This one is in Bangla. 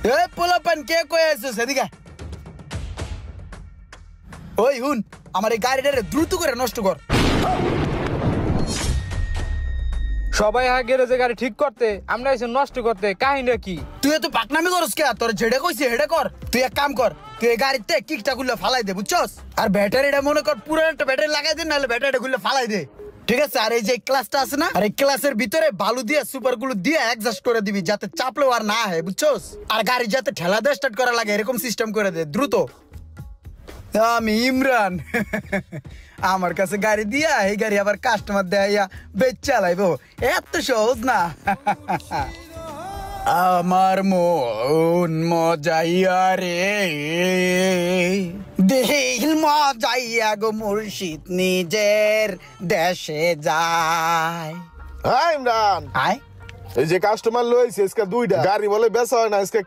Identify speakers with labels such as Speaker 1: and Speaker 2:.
Speaker 1: এ পোলাপান কে কয়ে আছো সেদিকে ওই হুন আমার এই গাড়িটারে দ্রুত করে নষ্ট কর
Speaker 2: সবাই গ্যারেজে গাড়ি ঠিক করতে আমরা এসে নষ্ট করতে কাহিনী কি
Speaker 1: তুই এত পাকনামি করস কে তোর যেটা কইছি হেডে কর তুই এক কাম কর তুই এই গাড়িতে কিকটা খুলে ফালাই দে বুঝছস আর ব্যাটারিটা মনে কর পুরো একটা ব্যাটারি লাগাই দে নাহলে ব্যাটারিটা খুলে ফালাই দে ঠিক আছে আর এই যে ক্লাসটা আছে না আর এই ক্লাসের ভিতরে বালু দিয়ে সুপার গ্লু দিয়ে অ্যাডজাস্ট করে দিবি যাতে চাপলেও আর না হয় বুঝছস আর গাড়ি যাতে ঠেলা দিয়ে স্টার্ট করা লাগে এরকম সিস্টেম করে দে দ্রুত আমি ইমরান আমার কাছে গাড়ি দিয়া এই গাড়ি আবার কাস্টমার দেয়া বেচ চালাইবো এত সহজ না আমার মন মজাইয়া রে দিল মজাইয়া গো মুর্শিদ নিজের দেশে যায়
Speaker 3: হ্যাঁ ইমরান
Speaker 1: আয়
Speaker 3: এই যে কাস্টমার লইছে আজকে দুইটা গাড়ি বলে বেচা হয় না আজকে